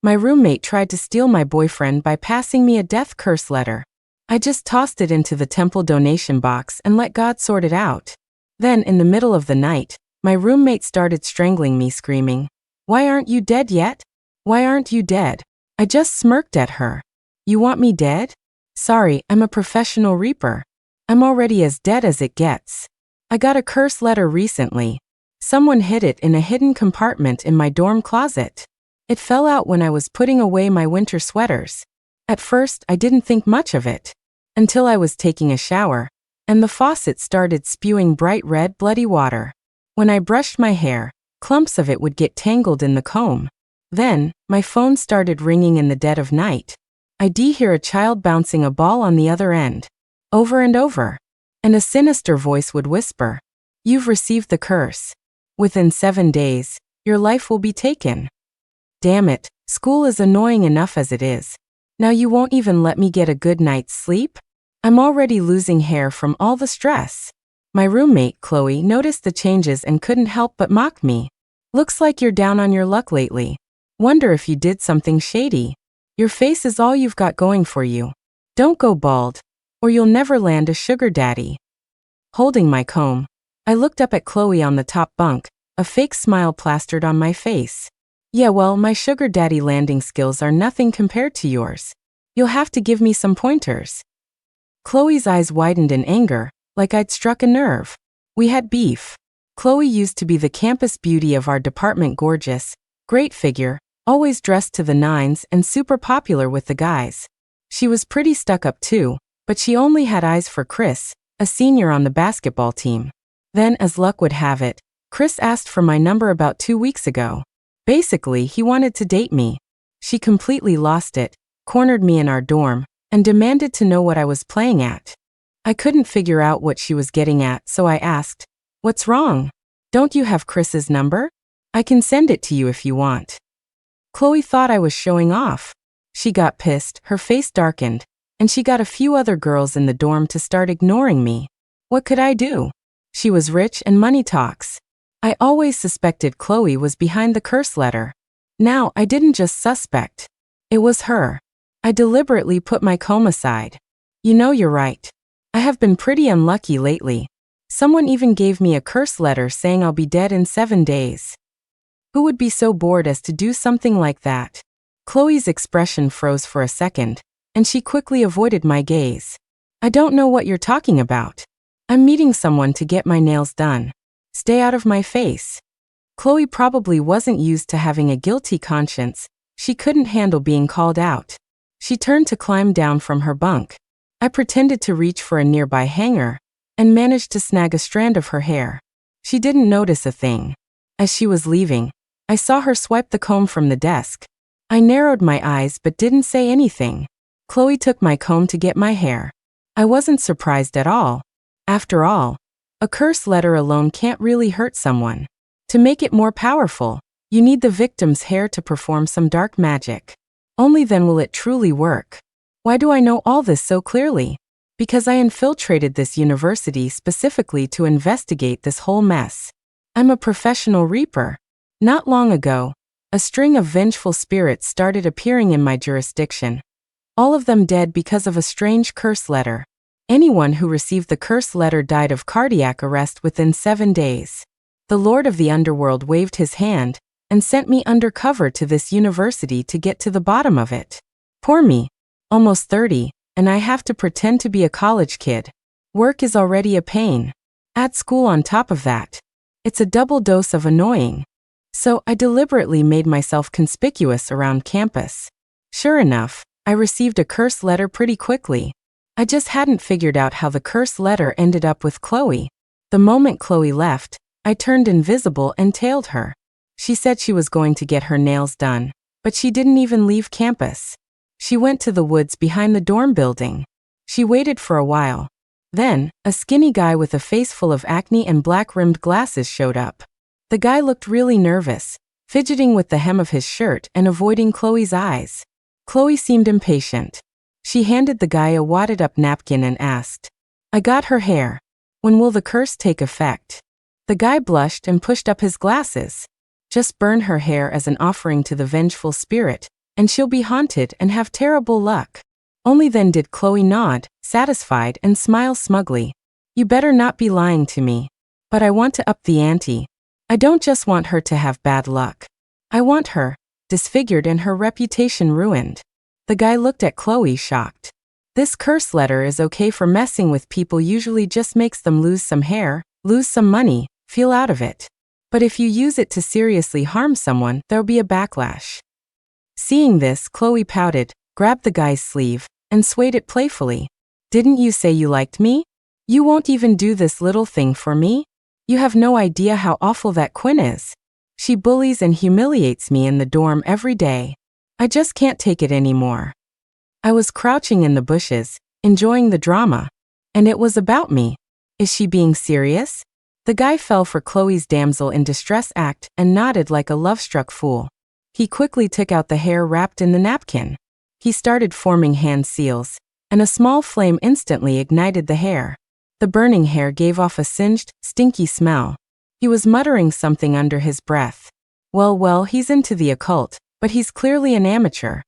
My roommate tried to steal my boyfriend by passing me a death curse letter. I just tossed it into the temple donation box and let God sort it out. Then, in the middle of the night, my roommate started strangling me, screaming, "Why aren't you dead yet? Why aren't you dead?" I just smirked at her. "You want me dead? Sorry, I'm a professional reaper. I'm already as dead as it gets. I got a curse letter recently. Someone hid it in a hidden compartment in my dorm closet. It fell out when I was putting away my winter sweaters. At first, I didn't think much of it, until I was taking a shower, and the faucet started spewing bright red bloody water. When I brushed my hair, clumps of it would get tangled in the comb. Then, my phone started ringing in the dead of night. I'd hear a child bouncing a ball on the other end, over and over, and a sinister voice would whisper, "You've received the curse. Within 7 days, your life will be taken." Damn it, school is annoying enough as it is. Now you won't even let me get a good night's sleep? I'm already losing hair from all the stress. My roommate, Chloe, noticed the changes and couldn't help but mock me. "Looks like you're down on your luck lately. Wonder if you did something shady. Your face is all you've got going for you. Don't go bald, or you'll never land a sugar daddy." Holding my comb, I looked up at Chloe on the top bunk, a fake smile plastered on my face. "Yeah, well, my sugar daddy landing skills are nothing compared to yours. You'll have to give me some pointers." Chloe's eyes widened in anger, like I'd struck a nerve. We had beef. Chloe used to be the campus beauty of our department, gorgeous, great figure, always dressed to the nines and super popular with the guys. She was pretty stuck up too, but she only had eyes for Chris, a senior on the basketball team. Then, as luck would have it, Chris asked for my number about 2 weeks ago. Basically, he wanted to date me. She completely lost it, cornered me in our dorm, and demanded to know what I was playing at. I couldn't figure out what she was getting at, so I asked, "What's wrong? Don't you have Chris's number? I can send it to you if you want." Chloe thought I was showing off. She got pissed, her face darkened, and she got a few other girls in the dorm to start ignoring me. What could I do? She was rich and money talks. I always suspected Chloe was behind the curse letter. Now, I didn't just suspect. It was her. I deliberately put my comb aside. "You know, you're right. I have been pretty unlucky lately. Someone even gave me a curse letter saying I'll be dead in 7 days. Who would be so bored as to do something like that?" Chloe's expression froze for a second, and she quickly avoided my gaze. "I don't know what you're talking about. I'm meeting someone to get my nails done. Stay out of my face." Chloe probably wasn't used to having a guilty conscience. She couldn't handle being called out. She turned to climb down from her bunk. I pretended to reach for a nearby hanger and managed to snag a strand of her hair. She didn't notice a thing. As she was leaving, I saw her swipe the comb from the desk. I narrowed my eyes but didn't say anything. Chloe took my comb to get my hair. I wasn't surprised at all. After all, a curse letter alone can't really hurt someone. To make it more powerful, you need the victim's hair to perform some dark magic. Only then will it truly work. Why do I know all this so clearly? Because I infiltrated this university specifically to investigate this whole mess. I'm a professional reaper. Not long ago, a string of vengeful spirits started appearing in my jurisdiction. All of them dead because of a strange curse letter. Anyone who received the curse letter died of cardiac arrest within 7 days. The Lord of the Underworld waved his hand and sent me undercover to this university to get to the bottom of it. Poor me, almost 30, and I have to pretend to be a college kid. Work is already a pain. Add school on top of that. It's a double dose of annoying. So I deliberately made myself conspicuous around campus. Sure enough, I received a curse letter pretty quickly. I just hadn't figured out how the curse letter ended up with Chloe. The moment Chloe left, I turned invisible and tailed her. She said she was going to get her nails done, but she didn't even leave campus. She went to the woods behind the dorm building. She waited for a while. Then, a skinny guy with a face full of acne and black-rimmed glasses showed up. The guy looked really nervous, fidgeting with the hem of his shirt and avoiding Chloe's eyes. Chloe seemed impatient. She handed the guy a wadded-up napkin and asked, "I got her hair. When will the curse take effect?" The guy blushed and pushed up his glasses. "Just burn her hair as an offering to the vengeful spirit, and she'll be haunted and have terrible luck. Only then did Chloe nod, satisfied, and smile smugly. You better not be lying to me. But I want to up the ante. I don't just want her to have bad luck. I want her disfigured and her reputation ruined. The guy looked at Chloe shocked. This curse letter is okay for messing with people, usually just makes them lose some hair, lose some money, feel out of it. But if you use it to seriously harm someone, there'll be a backlash. Seeing this, Chloe pouted, grabbed the guy's sleeve, and swayed it playfully. Didn't you say you liked me? You won't even do this little thing for me? You have no idea how awful that Quinn is. She bullies and humiliates me in the dorm every day. I just can't take it anymore. I was crouching in the bushes, enjoying the drama. And it was about me. Is she being serious? The guy fell for Chloe's damsel in distress act and nodded like a love-struck fool. He quickly took out the hair wrapped in the napkin. He started forming hand seals, and a small flame instantly ignited the hair. The burning hair gave off a singed, stinky smell. He was muttering something under his breath. Well, he's into the occult, but he's clearly an amateur.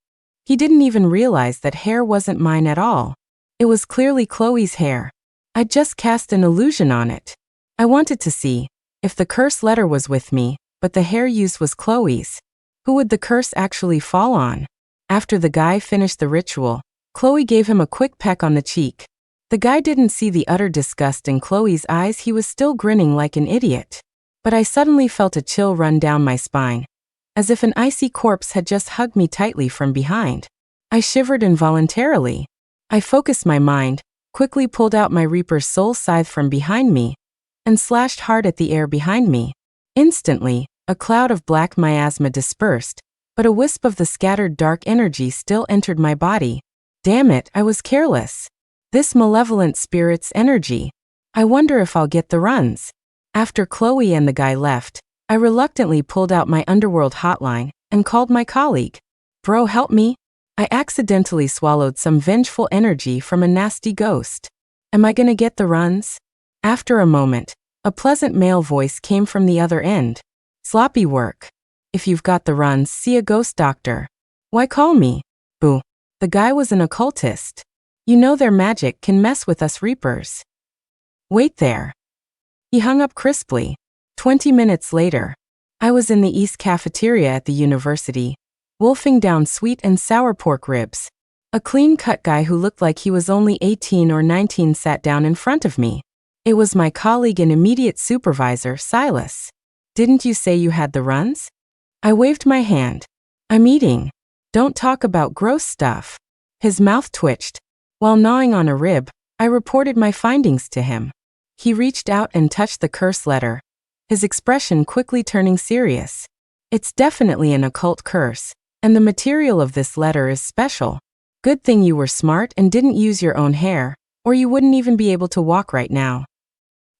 He didn't even realize that hair wasn't mine at all. It was clearly Chloe's hair. I'd just cast an illusion on it. I wanted to see if the curse letter was with me, but the hair used was Chloe's. Who would the curse actually fall on? After the guy finished the ritual, Chloe gave him a quick peck on the cheek. The guy didn't see the utter disgust in Chloe's eyes. He was still grinning like an idiot. But I suddenly felt a chill run down my spine, as if an icy corpse had just hugged me tightly from behind. I shivered involuntarily. I focused my mind, quickly pulled out my Reaper's soul scythe from behind me, and slashed hard at the air behind me. Instantly, a cloud of black miasma dispersed, but a wisp of the scattered dark energy still entered my body. Damn it, I was careless. This malevolent spirit's energy. I wonder if I'll get the runs. After Chloe and the guy left, I reluctantly pulled out my Underworld hotline and called my colleague. Bro, help me. I accidentally swallowed some vengeful energy from a nasty ghost. Am I gonna get the runs? After a moment, a pleasant male voice came from the other end. Sloppy work. If you've got the runs, see a ghost doctor. Why call me? Boo. The guy was an occultist. You know their magic can mess with us Reapers. Wait there. He hung up crisply. 20 minutes later, I was in the East Cafeteria at the university, wolfing down sweet and sour pork ribs. A clean-cut guy who looked like he was only 18 or 19 sat down in front of me. It was my colleague and immediate supervisor, Silas. Didn't you say you had the runs? I waved my hand. I'm eating. Don't talk about gross stuff. His mouth twitched. While gnawing on a rib, I reported my findings to him. He reached out and touched the curse letter, his expression quickly turning serious. It's definitely an occult curse, and the material of this letter is special. Good thing you were smart and didn't use your own hair, or you wouldn't even be able to walk right now.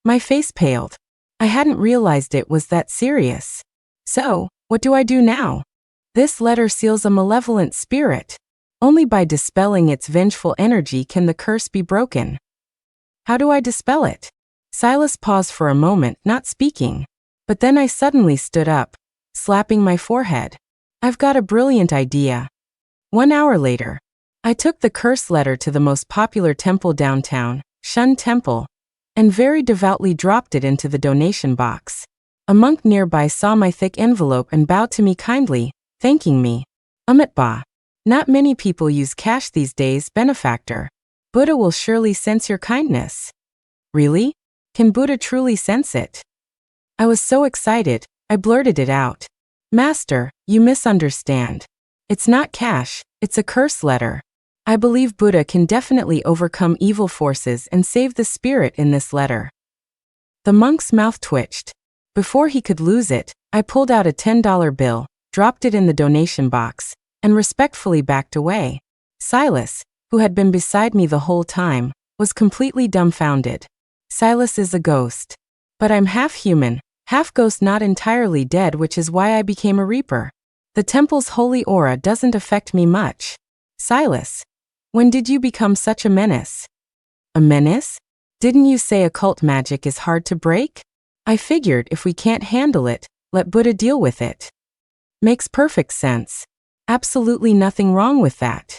My face paled. I hadn't realized it was that serious. So, what do I do now? This letter seals a malevolent spirit. Only by dispelling its vengeful energy can the curse be broken. How do I dispel it? Silas paused for a moment, not speaking. But then I suddenly stood up, slapping my forehead. I've got a brilliant idea. 1 hour later, I took the curse letter to the most popular temple downtown, Shun Temple, and very devoutly dropped it into the donation box. A monk nearby saw my thick envelope and bowed to me kindly, thanking me. Ba. Not many people use cash these days, benefactor. Buddha will surely sense your kindness. Really? Can Buddha truly sense it? I was so excited, I blurted it out. Master, you misunderstand. It's not cash, it's a curse letter. I believe Buddha can definitely overcome evil forces and save the spirit in this letter. The monk's mouth twitched. Before he could lose it, I pulled out a $10 bill, dropped it in the donation box, and respectfully backed away. Silas, who had been beside me the whole time, was completely dumbfounded. Silas is a ghost. But I'm half human, half ghost, not entirely dead, which is why I became a Reaper. The temple's holy aura doesn't affect me much. Silas, when did you become such a menace? A menace? Didn't you say occult magic is hard to break? I figured if we can't handle it, let Buddha deal with it. Makes perfect sense. Absolutely nothing wrong with that.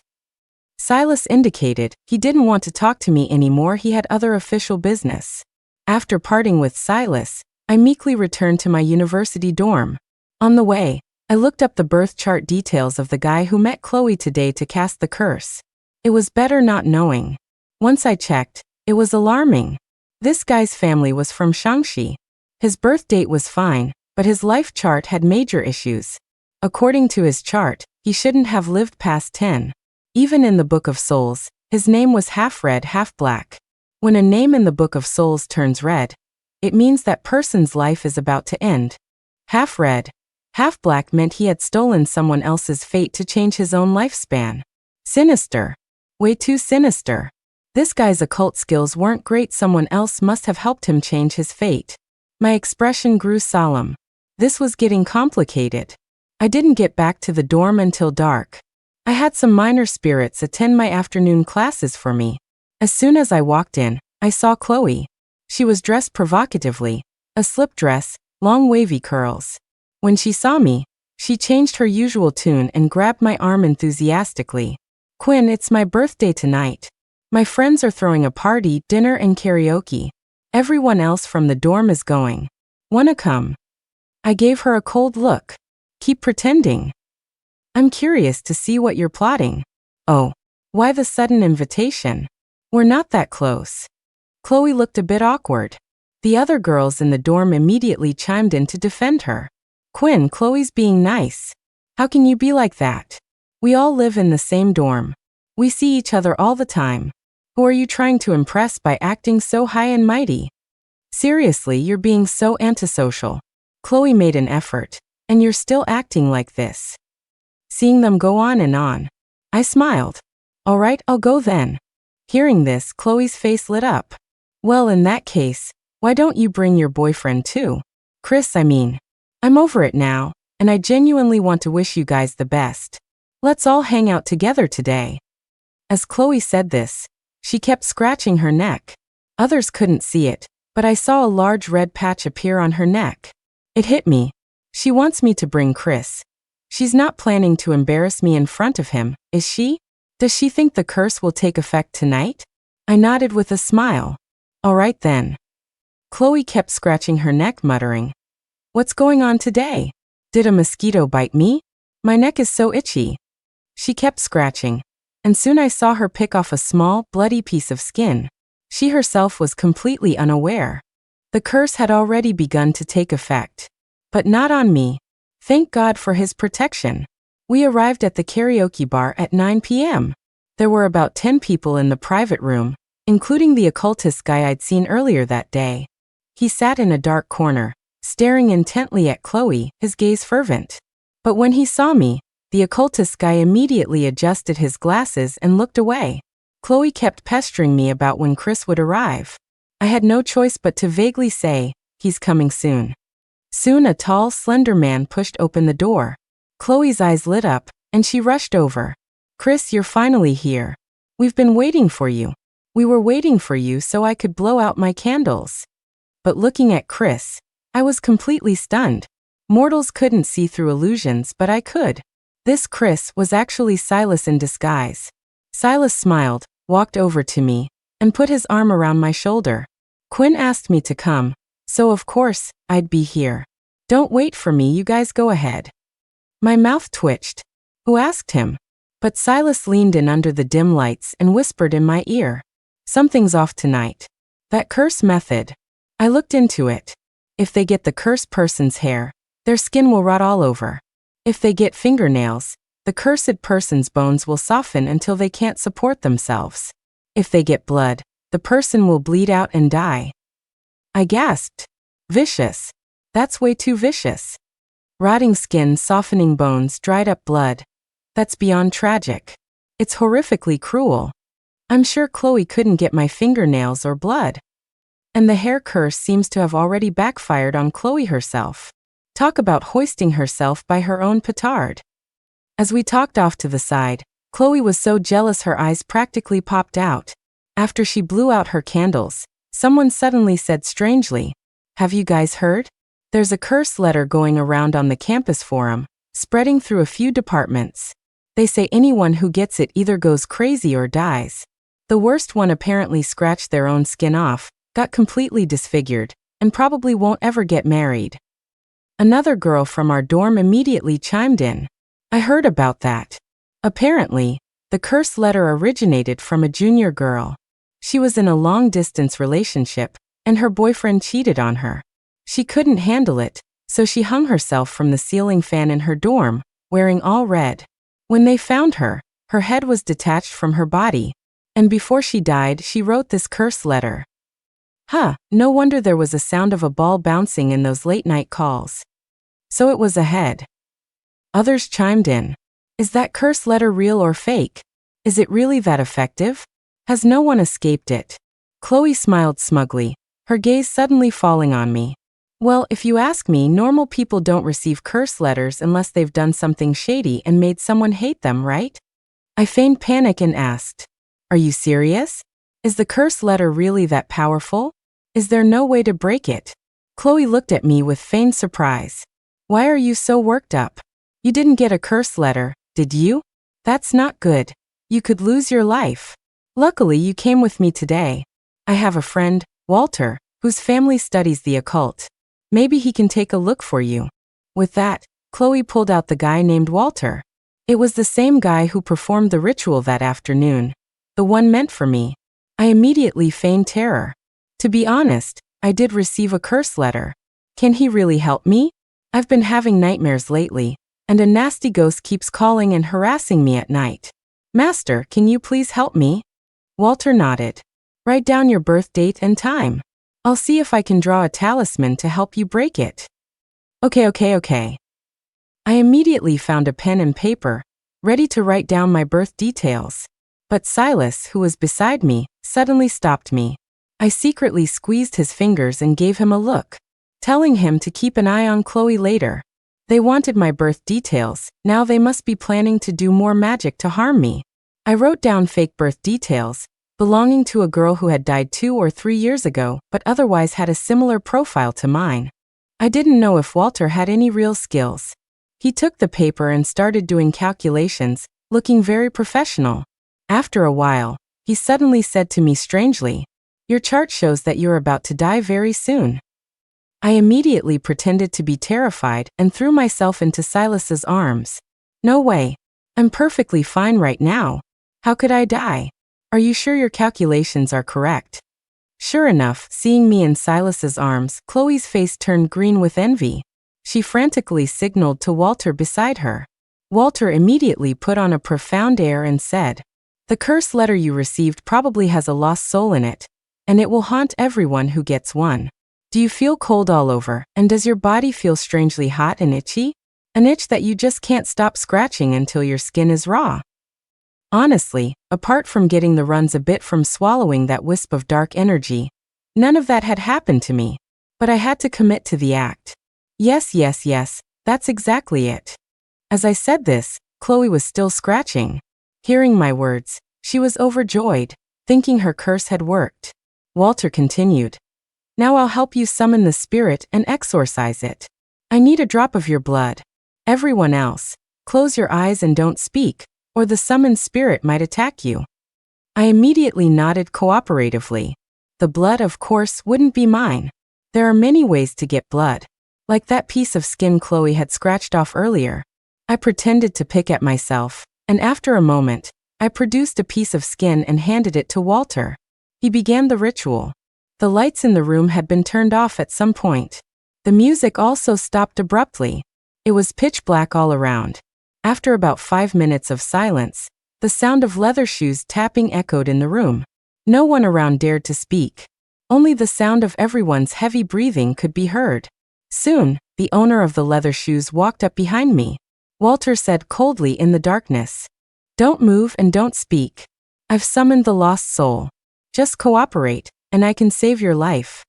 Silas indicated he didn't want to talk to me anymore. He had other official business. After parting with Silas, I meekly returned to my university dorm. On the way, I looked up the birth chart details of the guy who met Chloe today to cast the curse. It was better not knowing. Once I checked, it was alarming. This guy's family was from Shaanxi. His birth date was fine, but his life chart had major issues. According to his chart, he shouldn't have lived past 10. Even in the Book of Souls, his name was half red, half black. When a name in the Book of Souls turns red, it means that person's life is about to end. Half red, half black meant he had stolen someone else's fate to change his own lifespan. Sinister. Way too sinister. This guy's occult skills weren't great. Someone else must have helped him change his fate. My expression grew solemn. This was getting complicated. I didn't get back to the dorm until dark. I had some minor spirits attend my afternoon classes for me. As soon as I walked in, I saw Chloe. She was dressed provocatively, a slip dress, long wavy curls. When she saw me, she changed her usual tune and grabbed my arm enthusiastically. "Quinn, it's my birthday tonight. My friends are throwing a party, dinner and karaoke. Everyone else from the dorm is going. Wanna come?" I gave her a cold look. "Keep pretending. I'm curious to see what you're plotting." "Oh, why the sudden invitation? We're not that close." Chloe looked a bit awkward. The other girls in the dorm immediately chimed in to defend her. "Quinn, Chloe's being nice. How can you be like that? We all live in the same dorm. We see each other all the time. Who are you trying to impress by acting so high and mighty? Seriously, you're being so antisocial." Chloe made an effort. "And you're still acting like this." Seeing them go on and on, I smiled. "All right, I'll go then." Hearing this, Chloe's face lit up. "Well, in that case, why don't you bring your boyfriend too? Chris, I mean. I'm over it now, and I genuinely want to wish you guys the best. Let's all hang out together today." As Chloe said this, she kept scratching her neck. Others couldn't see it, but I saw a large red patch appear on her neck. It hit me. She wants me to bring Chris. She's not planning to embarrass me in front of him, is she? Does she think the curse will take effect tonight? I nodded with a smile. "All right then." Chloe kept scratching her neck, muttering, "What's going on today? Did a mosquito bite me? My neck is so itchy." She kept scratching, and soon I saw her pick off a small, bloody piece of skin. She herself was completely unaware. The curse had already begun to take effect. But not on me. Thank God for his protection. We arrived at the karaoke bar at 9 p.m. There were about 10 people in the private room, including the occultist guy I'd seen earlier that day. He sat in a dark corner, staring intently at Chloe, his gaze fervent. But when he saw me, the occultist guy immediately adjusted his glasses and looked away. Chloe kept pestering me about when Chris would arrive. I had no choice but to vaguely say, "He's coming soon." Soon a tall, slender man pushed open the door. Chloe's eyes lit up, and she rushed over. "Chris, you're finally here. We've been waiting for you. We were waiting for you so I could blow out my candles." But looking at Chris, I was completely stunned. Mortals couldn't see through illusions, but I could. This Chris was actually Silas in disguise. Silas smiled, walked over to me, and put his arm around my shoulder. "Quinn asked me to come, so of course, I'd be here. Don't wait for me, you guys go ahead." My mouth twitched. Who asked him? But Silas leaned in under the dim lights and whispered in my ear. "Something's off tonight. That curse method. I looked into it. If they get the cursed person's hair, their skin will rot all over. If they get fingernails, the cursed person's bones will soften until they can't support themselves. If they get blood, the person will bleed out and die." I gasped. Vicious. That's way too vicious. Rotting skin, softening bones, dried up blood. That's beyond tragic. It's horrifically cruel. I'm sure Chloe couldn't get my fingernails or blood. And the hair curse seems to have already backfired on Chloe herself. Talk about hoisting herself by her own petard. As we talked off to the side, Chloe was so jealous her eyes practically popped out. After she blew out her candles, someone suddenly said strangely, "Have you guys heard? There's a curse letter going around on the campus forum, spreading through a few departments. They say anyone who gets it either goes crazy or dies. The worst one apparently scratched their own skin off, got completely disfigured, and probably won't ever get married. Another girl from our dorm immediately chimed in. I heard about that. Apparently, the curse letter originated from a junior girl. She was in a long-distance relationship, and her boyfriend cheated on her. She couldn't handle it, so she hung herself from the ceiling fan in her dorm, wearing all red. When they found her, her head was detached from her body, and before she died, she wrote this curse letter. No wonder there was a sound of a ball bouncing in those late-night calls. So it was a head. Others chimed in. Is that curse letter real or fake? Is it really that effective? Has no one escaped it? Chloe smiled smugly, her gaze suddenly falling on me. Well, if you ask me, normal people don't receive curse letters unless they've done something shady and made someone hate them, right? I feigned panic and asked, Are you serious? Is the curse letter really that powerful? Is there no way to break it? Chloe looked at me with feigned surprise. Why are you so worked up? You didn't get a curse letter, did you? That's not good. You could lose your life. Luckily, you came with me today. I have a friend, Walter, whose family studies the occult. Maybe he can take a look for you. With that, Chloe pulled out the guy named Walter. It was the same guy who performed the ritual that afternoon. The one meant for me. I immediately feigned terror. To be honest, I did receive a curse letter. Can he really help me? I've been having nightmares lately, and a nasty ghost keeps calling and harassing me at night. Master, can you please help me? Walter nodded. Write down your birth date and time. I'll see if I can draw a talisman to help you break it. Okay. I immediately found a pen and paper, ready to write down my birth details. But Silas, who was beside me, suddenly stopped me. I secretly squeezed his fingers and gave him a look, telling him to keep an eye on Chloe later. They wanted my birth details, now they must be planning to do more magic to harm me. I wrote down fake birth details, belonging to a girl who had died 2 or 3 years ago, but otherwise had a similar profile to mine. I didn't know if Walter had any real skills. He took the paper and started doing calculations, looking very professional. After a while, he suddenly said to me strangely, Your chart shows that you're about to die very soon. I immediately pretended to be terrified and threw myself into Silas's arms. No way. I'm perfectly fine right now. How could I die? Are you sure your calculations are correct? Sure enough, seeing me in Silas's arms, Chloe's face turned green with envy. She frantically signaled to Walter beside her. Walter immediately put on a profound air and said, The curse letter you received probably has a lost soul in it, and it will haunt everyone who gets one. Do you feel cold all over, and does your body feel strangely hot and itchy? An itch that you just can't stop scratching until your skin is raw. Honestly, apart from getting the runs a bit from swallowing that wisp of dark energy, none of that had happened to me. But I had to commit to the act. Yes, that's exactly it. As I said this, Chloe was still scratching. Hearing my words, she was overjoyed, thinking her curse had worked. Walter continued. Now I'll help you summon the spirit and exorcise it. I need a drop of your blood. Everyone else, close your eyes and don't speak, or the summoned spirit might attack you. I immediately nodded cooperatively. The blood, of course, wouldn't be mine. There are many ways to get blood. Like that piece of skin Chloe had scratched off earlier. I pretended to pick at myself, and after a moment, I produced a piece of skin and handed it to Walter. He began the ritual. The lights in the room had been turned off at some point. The music also stopped abruptly. It was pitch black all around. After about 5 minutes of silence, the sound of leather shoes tapping echoed in the room. No one around dared to speak. Only the sound of everyone's heavy breathing could be heard. Soon, the owner of the leather shoes walked up behind me. Walter said coldly in the darkness, Don't move and don't speak. I've summoned the lost soul. Just cooperate, and I can save your life.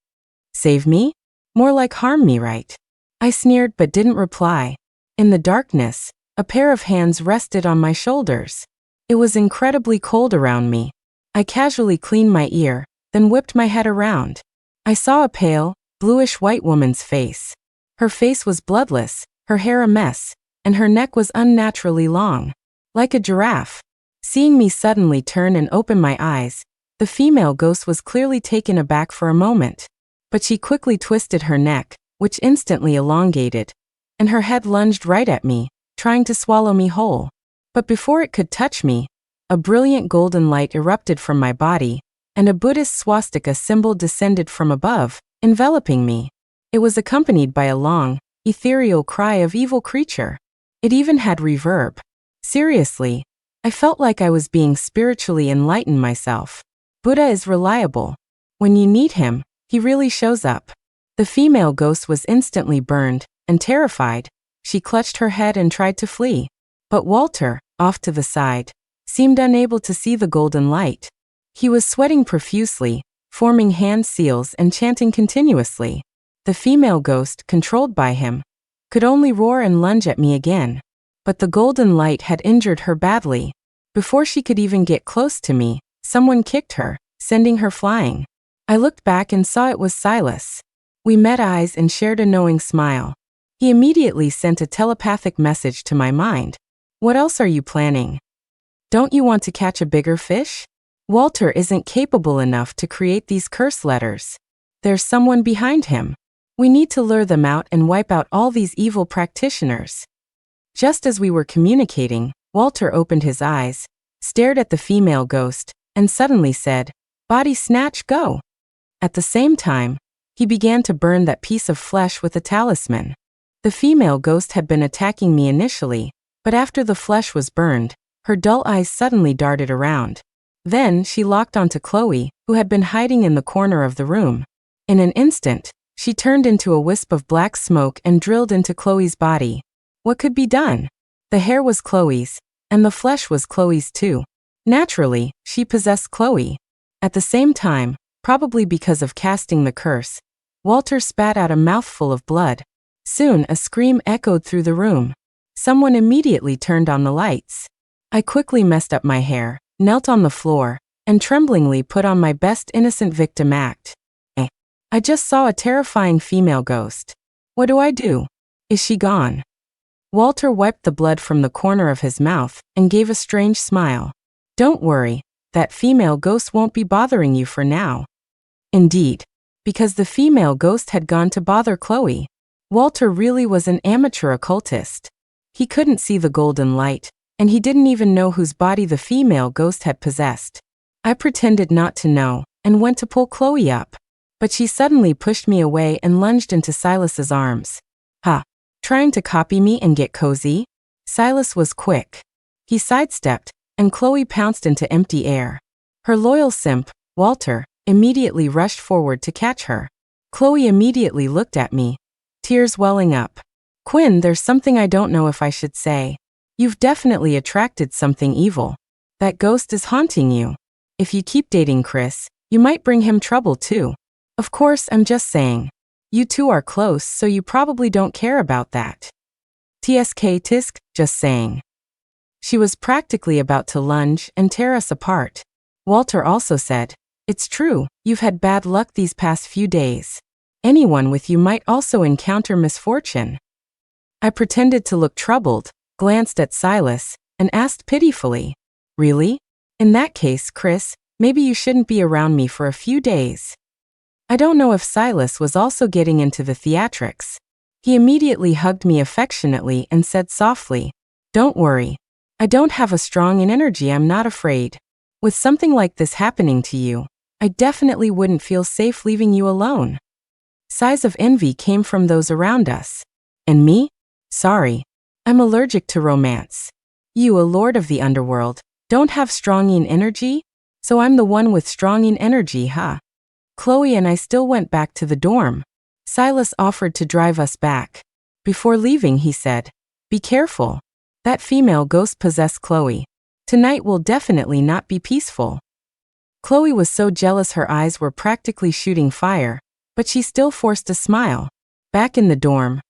Save me? More like harm me, right? I sneered but didn't reply. In the darkness, a pair of hands rested on my shoulders. It was incredibly cold around me. I casually cleaned my ear, then whipped my head around. I saw a pale, bluish-white woman's face. Her face was bloodless, her hair a mess, and her neck was unnaturally long. like a giraffe. Seeing me suddenly turn and open my eyes, the female ghost was clearly taken aback for a moment. But she quickly twisted her neck, which instantly elongated, and her head lunged right at me, trying to swallow me whole. But before it could touch me, a brilliant golden light erupted from my body, and a Buddhist swastika symbol descended from above, enveloping me. It was accompanied by a long, ethereal cry of evil creature. It even had reverb. Seriously, I felt like I was being spiritually enlightened myself. Buddha is reliable. When you need him, he really shows up. The female ghost was instantly burned, and terrified, she clutched her head and tried to flee. But Walter, off to the side, seemed unable to see the golden light. He was sweating profusely, forming hand seals and chanting continuously. The female ghost, controlled by him, could only roar and lunge at me again. But the golden light had injured her badly. Before she could even get close to me, someone kicked her, sending her flying. I looked back and saw it was Silas. We met eyes and shared a knowing smile. He immediately sent a telepathic message to my mind. What else are you planning? Don't you want to catch a bigger fish? Walter isn't capable enough to create these curse letters. There's someone behind him. We need to lure them out and wipe out all these evil practitioners. Just as we were communicating, Walter opened his eyes, stared at the female ghost, and suddenly said, "Body snatch, go!" At the same time, he began to burn that piece of flesh with a talisman. The female ghost had been attacking me initially, but after the flesh was burned, her dull eyes suddenly darted around. Then she locked onto Chloe, who had been hiding in the corner of the room. In an instant, she turned into a wisp of black smoke and drilled into Chloe's body. What could be done? The hair was Chloe's, and the flesh was Chloe's too. Naturally, she possessed Chloe. At the same time, probably because of casting the curse, Walter spat out a mouthful of blood. Soon a scream echoed through the room. Someone immediately turned on the lights. I quickly messed up my hair, knelt on the floor, and tremblingly put on my best innocent victim act. I just saw a terrifying female ghost. What do I do? Is she gone? Walter wiped the blood from the corner of his mouth and gave a strange smile. Don't worry, that female ghost won't be bothering you for now. Indeed, because the female ghost had gone to bother Chloe. Walter really was an amateur occultist. He couldn't see the golden light, and he didn't even know whose body the female ghost had possessed. I pretended not to know, and went to pull Chloe up. But she suddenly pushed me away and lunged into Silas's arms. Ha! Trying to copy me and get cozy? Silas was quick. He sidestepped, and Chloe pounced into empty air. Her loyal simp, Walter, immediately rushed forward to catch her. Chloe immediately looked at me, tears welling up. Quinn, there's something I don't know if I should say. You've definitely attracted something evil. That ghost is haunting you. If you keep dating Chris, you might bring him trouble too. Of course, I'm just saying. You two are close, so you probably don't care about that. TSK tisk, just saying. She was practically about to lunge and tear us apart. Walter also said, It's true, you've had bad luck these past few days. Anyone with you might also encounter misfortune. I pretended to look troubled, glanced at Silas, and asked pitifully, Really? In that case, Chris, maybe you shouldn't be around me for a few days. I don't know if Silas was also getting into the theatrics. He immediately hugged me affectionately and said softly, Don't worry. I don't have a strong energy, I'm not afraid. With something like this happening to you, I definitely wouldn't feel safe leaving you alone. Sighs of envy came from those around us. And me? Sorry. I'm allergic to romance. You, a lord of the underworld, don't have strong energy? So I'm the one with strong energy, huh? Chloe and I still went back to the dorm. Silas offered to drive us back. Before leaving, he said, Be careful. That female ghost possessed Chloe. Tonight will definitely not be peaceful. Chloe was so jealous her eyes were practically shooting fire, but she still forced a smile. Back in the dorm,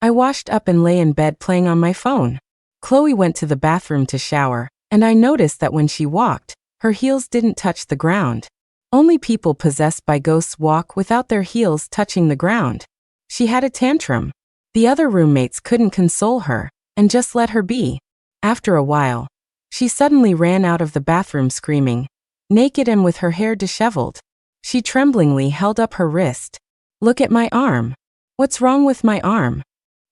I washed up and lay in bed playing on my phone. Chloe went to the bathroom to shower, and I noticed that when she walked, her heels didn't touch the ground. Only people possessed by ghosts walk without their heels touching the ground. She had a tantrum. The other roommates couldn't console her, and just let her be. After a while, She suddenly ran out of the bathroom screaming, naked and with her hair disheveled. She tremblingly held up her wrist. "Look at my arm. What's wrong with my arm?"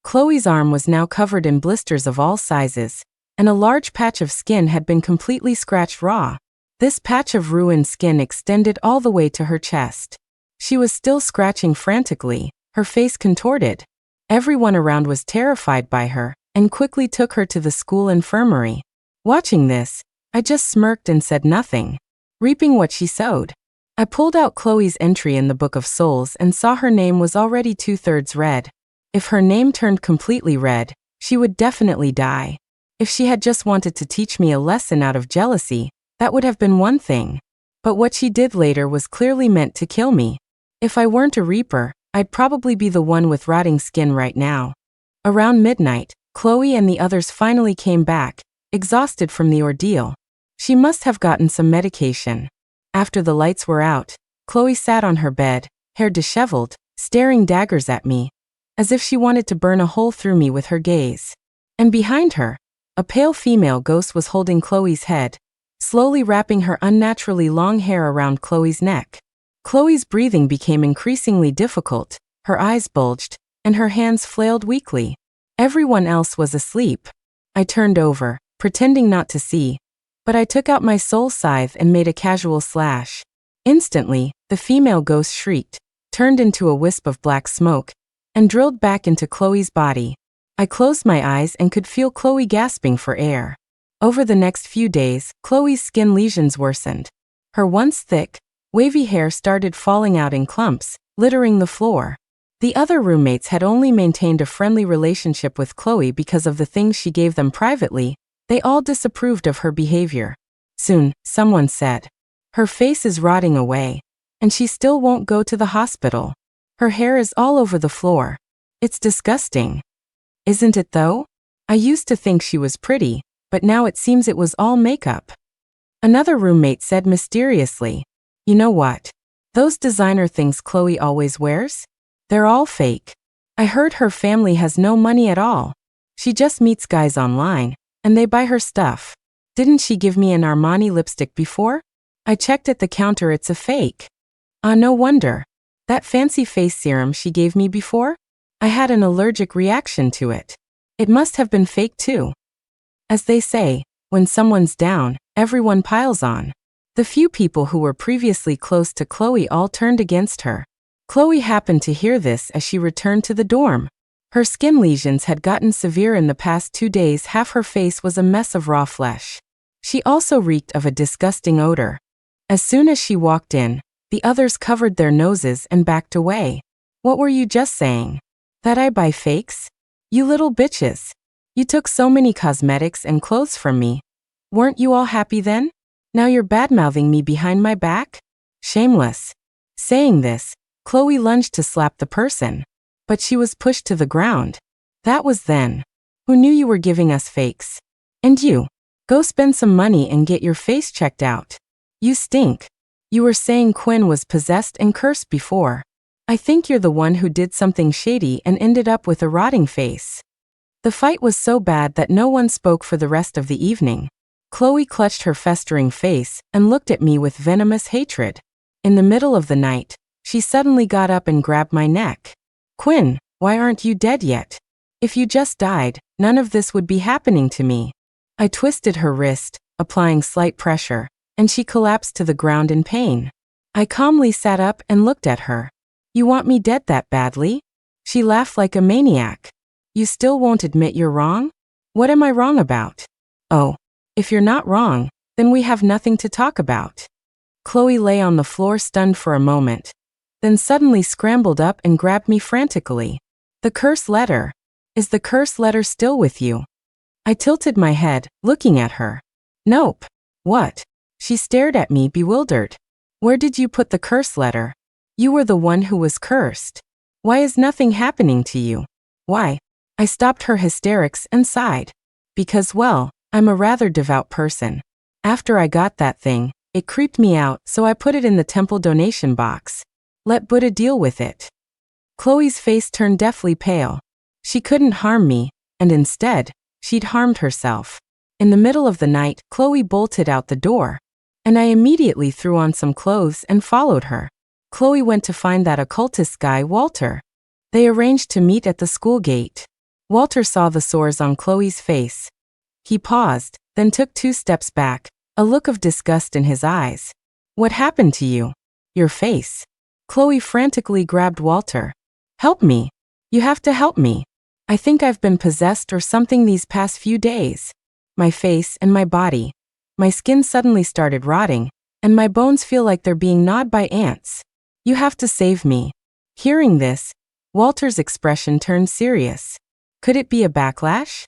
Chloe's arm was now covered in blisters of all sizes, and a large patch of skin had been completely scratched raw. This patch of ruined skin extended all the way to her chest. She was still scratching frantically, her face contorted. Everyone around was terrified by her, and quickly took her to the school infirmary. Watching this, I just smirked and said nothing, reaping what she sowed. I pulled out Chloe's entry in the Book of Souls and saw her name was already 2/3 red. If her name turned completely red, she would definitely die. If she had just wanted to teach me a lesson out of jealousy, that would have been one thing. But what she did later was clearly meant to kill me. If I weren't a Reaper, I'd probably be the one with rotting skin right now. Around midnight, Chloe and the others finally came back, exhausted from the ordeal. She must have gotten some medication. After the lights were out, Chloe sat on her bed, hair disheveled, staring daggers at me, as if she wanted to burn a hole through me with her gaze. And behind her, a pale female ghost was holding Chloe's head, slowly wrapping her unnaturally long hair around Chloe's neck. Chloe's breathing became increasingly difficult, her eyes bulged, and her hands flailed weakly. Everyone else was asleep. I turned over, pretending not to see, but I took out my soul scythe and made a casual slash. Instantly, the female ghost shrieked, turned into a wisp of black smoke, and drilled back into Chloe's body. I closed my eyes and could feel Chloe gasping for air. Over the next few days, Chloe's skin lesions worsened. Her once thick, wavy hair started falling out in clumps, littering the floor. The other roommates had only maintained a friendly relationship with Chloe because of the things she gave them privately. They all disapproved of her behavior. Soon, someone said, "Her face is rotting away, and she still won't go to the hospital. Her hair is all over the floor. It's disgusting." Isn't it though? I used to think she was pretty, but now it seems it was all makeup. Another roommate said mysteriously, "You know what? Those designer things Chloe always wears? They're all fake. I heard her family has no money at all. She just meets guys online, and they buy her stuff. Didn't she give me an Armani lipstick before? I checked at the counter, it's a fake. Ah, no wonder. That fancy face serum she gave me before? I had an allergic reaction to it. It must have been fake too." As they say, when someone's down, everyone piles on. The few people who were previously close to Chloe all turned against her. Chloe happened to hear this as she returned to the dorm. Her skin lesions had gotten severe in the past 2 days. Half her face was a mess of raw flesh. She also reeked of a disgusting odor. As soon as she walked in, the others covered their noses and backed away. "What were you just saying? That I buy fakes? You little bitches. You took so many cosmetics and clothes from me. Weren't you all happy then? Now you're badmouthing me behind my back? Shameless." Saying this, Chloe lunged to slap the person, but she was pushed to the ground. "That was then. Who knew you were giving us fakes? And you, go spend some money and get your face checked out. You stink. You were saying Quinn was possessed and cursed before. I think you're the one who did something shady and ended up with a rotting face." The fight was so bad that no one spoke for the rest of the evening. Chloe clutched her festering face and looked at me with venomous hatred. In the middle of the night, she suddenly got up and grabbed my neck. "Quinn, why aren't you dead yet? If you just died, none of this would be happening to me." I twisted her wrist, applying slight pressure, and she collapsed to the ground in pain. I calmly sat up and looked at her. "You want me dead that badly?" She laughed like a maniac. "You still won't admit you're wrong? What am I wrong about?" "Oh, if you're not wrong, then we have nothing to talk about." Chloe lay on the floor stunned for a moment, then suddenly scrambled up and grabbed me frantically. "The curse letter. Is the curse letter still with you?" I tilted my head, looking at her. "Nope." "What?" She stared at me, bewildered. "Where did you put the curse letter? You were the one who was cursed. Why is nothing happening to you? Why?" I stopped her hysterics and sighed. "Because, well, I'm a rather devout person. After I got that thing, it creeped me out, so I put it in the temple donation box. Let Buddha deal with it." Chloe's face turned deathly pale. She couldn't harm me, and instead, she'd harmed herself. In the middle of the night, Chloe bolted out the door, and I immediately threw on some clothes and followed her. Chloe went to find that occultist guy, Walter. They arranged to meet at the school gate. Walter saw the sores on Chloe's face. He paused, then took 2 steps back, a look of disgust in his eyes. What happened to you? Your face. Chloe frantically grabbed Walter. Help me. You have to help me. I think I've been possessed or something these past few days. My face and my body. My skin suddenly started rotting, and my bones feel like they're being gnawed by ants. You have to save me. Hearing this, Walter's expression turned serious. Could it be a backlash?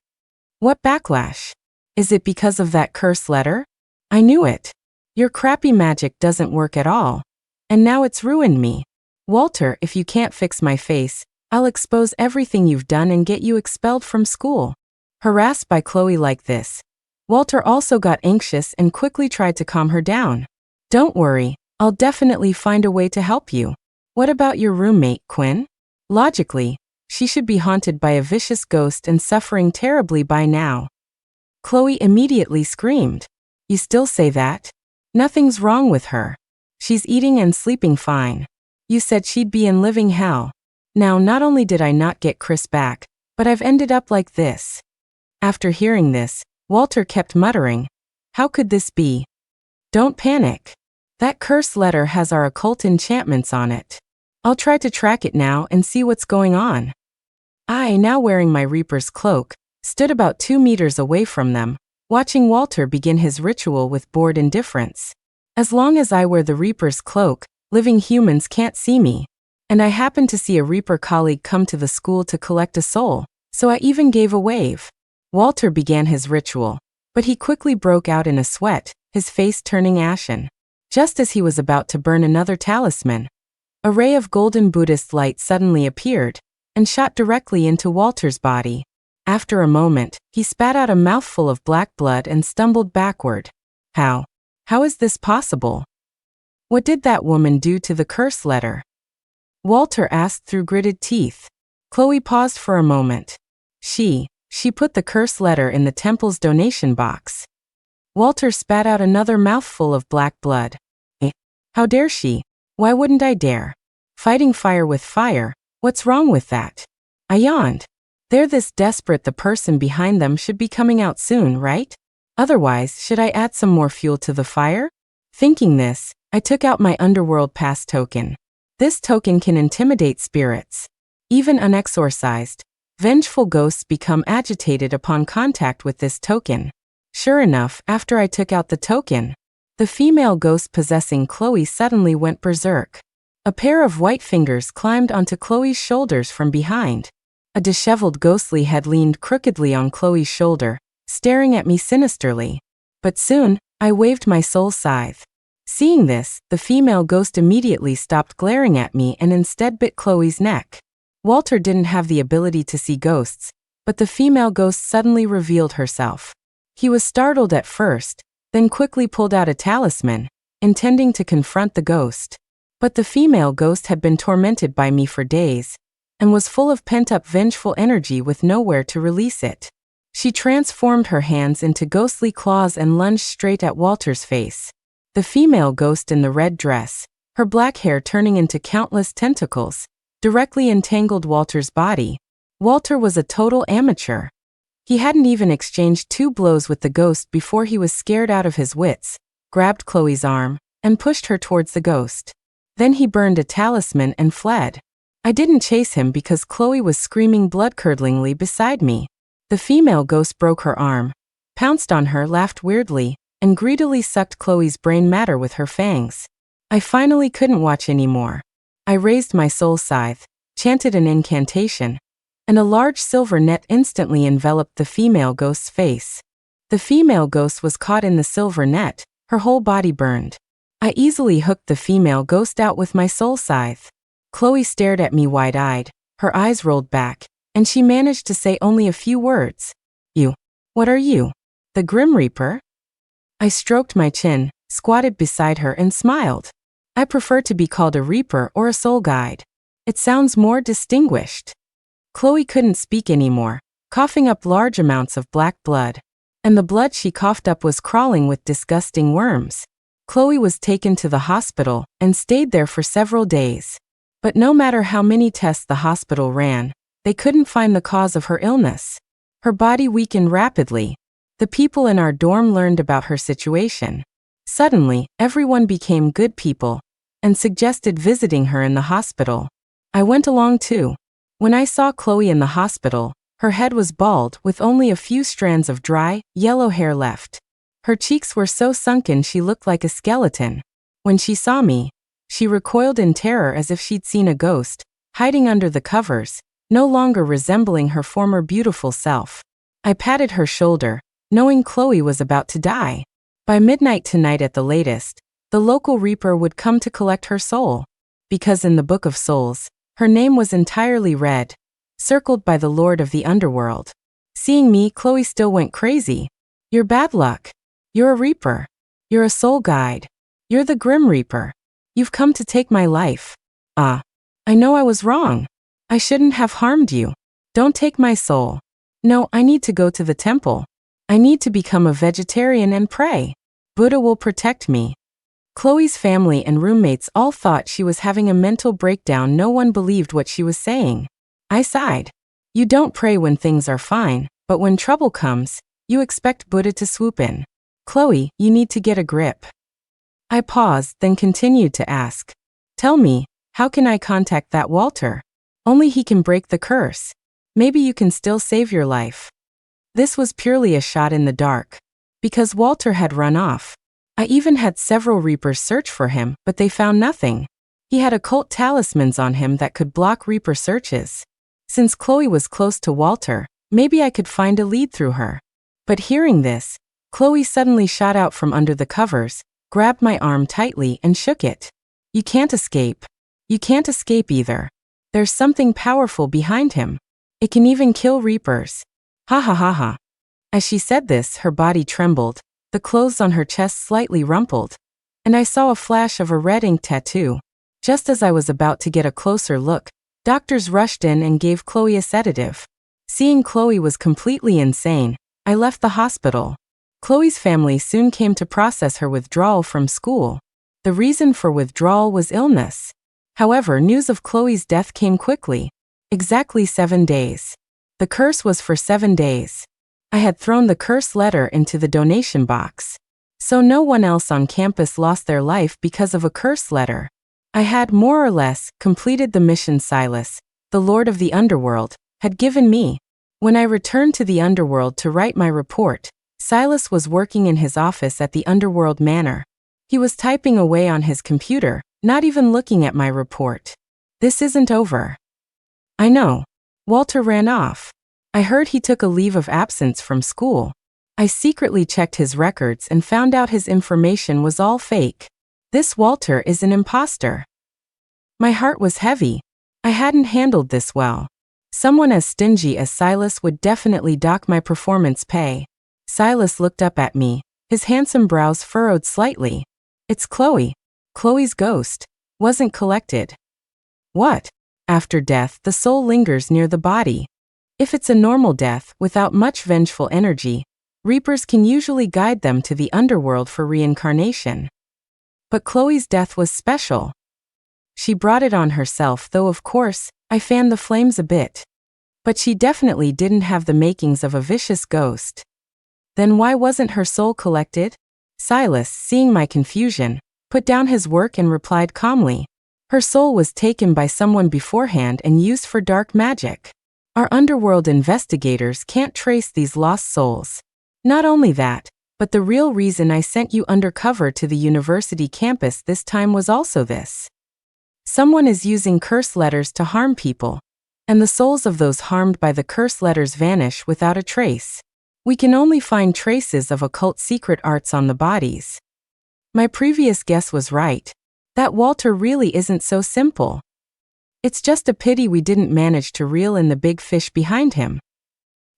What backlash? Is it because of that curse letter? I knew it. Your crappy magic doesn't work at all. And now it's ruined me. Walter, if you can't fix my face, I'll expose everything you've done and get you expelled from school. Harassed by Chloe like this, Walter also got anxious and quickly tried to calm her down. Don't worry, I'll definitely find a way to help you. What about your roommate, Quinn? Logically, she should be haunted by a vicious ghost and suffering terribly by now. Chloe immediately screamed. You still say that? Nothing's wrong with her. She's eating and sleeping fine. You said she'd be in living hell. Now not only did I not get Chris back, but I've ended up like this. After hearing this, Walter kept muttering, how could this be? Don't panic. That curse letter has our occult enchantments on it. I'll try to track it now and see what's going on. I, now wearing my Reaper's cloak, stood about 2 meters away from them, watching Walter begin his ritual with bored indifference. As long as I wear the Reaper's cloak, living humans can't see me. And I happened to see a Reaper colleague come to the school to collect a soul, so I even gave a wave. Walter began his ritual, but he quickly broke out in a sweat, his face turning ashen. Just as he was about to burn another talisman, a ray of golden Buddhist light suddenly appeared and shot directly into Walter's body. After a moment, he spat out a mouthful of black blood and stumbled backward. How is this possible? What did that woman do to the curse letter? Walter asked through gritted teeth. Chloe paused for a moment. She put the curse letter in the temple's donation box. Walter spat out another mouthful of black blood. How dare she? Why wouldn't I dare? Fighting fire with fire, what's wrong with that? I yawned. They're this desperate, the person behind them should be coming out soon, right? Otherwise, should I add some more fuel to the fire? Thinking this, I took out my Underworld pass token. This token can intimidate spirits. Even unexorcised, vengeful ghosts become agitated upon contact with this token. Sure enough, after I took out the token, the female ghost possessing Chloe suddenly went berserk. A pair of white fingers climbed onto Chloe's shoulders from behind. A disheveled ghostly head leaned crookedly on Chloe's shoulder, staring at me sinisterly. But soon, I waved my soul scythe. Seeing this, the female ghost immediately stopped glaring at me and instead bit Chloe's neck. Walter didn't have the ability to see ghosts, but the female ghost suddenly revealed herself. He was startled at first, then quickly pulled out a talisman, intending to confront the ghost. But the female ghost had been tormented by me for days, and was full of pent-up vengeful energy with nowhere to release it. She transformed her hands into ghostly claws and lunged straight at Walter's face. The female ghost in the red dress, her black hair turning into countless tentacles, directly entangled Walter's body. Walter was a total amateur. He hadn't even exchanged 2 blows with the ghost before he was scared out of his wits, grabbed Chloe's arm, and pushed her towards the ghost. Then he burned a talisman and fled. I didn't chase him because Chloe was screaming blood-curdlingly beside me. The female ghost broke her arm, pounced on her, laughed weirdly, and greedily sucked Chloe's brain matter with her fangs. I finally couldn't watch anymore. I raised my soul scythe, chanted an incantation, and a large silver net instantly enveloped the female ghost's face. The female ghost was caught in the silver net, her whole body burned. I easily hooked the female ghost out with my soul scythe. Chloe stared at me wide-eyed, her eyes rolled back, and she managed to say only a few words. You. What are you? The Grim Reaper? I stroked my chin, squatted beside her and smiled. I prefer to be called a Reaper or a Soul Guide. It sounds more distinguished. Chloe couldn't speak anymore, coughing up large amounts of black blood. and the blood she coughed up was crawling with disgusting worms. Chloe was taken to the hospital and stayed there for several days. But no matter how many tests the hospital ran, they couldn't find the cause of her illness. Her body weakened rapidly. The people in our dorm learned about her situation. Suddenly, everyone became good people and suggested visiting her in the hospital. I went along too. When I saw Chloe in the hospital, her head was bald with only a few strands of dry, yellow hair left. Her cheeks were so sunken she looked like a skeleton. When she saw me, she recoiled in terror as if she'd seen a ghost, hiding under the covers, no longer resembling her former beautiful self. I patted her shoulder, knowing Chloe was about to die. By midnight tonight at the latest, the local Reaper would come to collect her soul. Because in the Book of Souls, her name was entirely red, circled by the Lord of the Underworld. Seeing me, Chloe still went crazy. "You're bad luck. You're a Reaper. You're a soul guide. You're the Grim Reaper. You've come to take my life. I know I was wrong. I shouldn't have harmed you. Don't take my soul. No, I need to go to the temple. I need to become a vegetarian and pray. Buddha will protect me." Chloe's family and roommates all thought she was having a mental breakdown. No one believed what she was saying. I sighed. You don't pray when things are fine, but when trouble comes, you expect Buddha to swoop in. Chloe, you need to get a grip. I paused, then continued to ask. Tell me, how can I contact that Walter? Only he can break the curse. Maybe you can still save your life. This was purely a shot in the dark. Because Walter had run off. I even had several Reapers search for him, but they found nothing. He had occult talismans on him that could block Reaper searches. Since Chloe was close to Walter, maybe I could find a lead through her. But hearing this, Chloe suddenly shot out from under the covers, grabbed my arm tightly and shook it. You can't escape. You can't escape either. There's something powerful behind him. It can even kill Reapers. Ha ha ha ha. As she said this, her body trembled, the clothes on her chest slightly rumpled, and I saw a flash of a red ink tattoo. Just as I was about to get a closer look, doctors rushed in and gave Chloe a sedative. Seeing Chloe was completely insane, I left the hospital. Chloe's family soon came to process her withdrawal from school. The reason for withdrawal was illness. However, news of Chloe's death came quickly. Exactly 7 days. The curse was for 7 days. I had thrown the curse letter into the donation box. So no one else on campus lost their life because of a curse letter. I had more or less completed the mission Silas, the Lord of the Underworld, had given me. When I returned to the Underworld to write my report, Silas was working in his office at the Underworld Manor. He was typing away on his computer, not even looking at my report. This isn't over. I know. Walter ran off. I heard he took a leave of absence from school. I secretly checked his records and found out his information was all fake. This Walter is an imposter. My heart was heavy. I hadn't handled this well. Someone as stingy as Silas would definitely dock my performance pay. Silas looked up at me, his handsome brows furrowed slightly. It's Chloe. Chloe's ghost wasn't collected. What? After death, the soul lingers near the body. If it's a normal death, without much vengeful energy, Reapers can usually guide them to the Underworld for reincarnation. But Chloe's death was special. She brought it on herself, though of course, I fanned the flames a bit. But she definitely didn't have the makings of a vicious ghost. Then why wasn't her soul collected? Silas, seeing my confusion, put down his work and replied calmly. Her soul was taken by someone beforehand and used for dark magic. Our Underworld investigators can't trace these lost souls. Not only that, but the real reason I sent you undercover to the university campus this time was also this. Someone is using curse letters to harm people, and the souls of those harmed by the curse letters vanish without a trace. We can only find traces of occult secret arts on the bodies. My previous guess was right. That Walter really isn't so simple. It's just a pity we didn't manage to reel in the big fish behind him.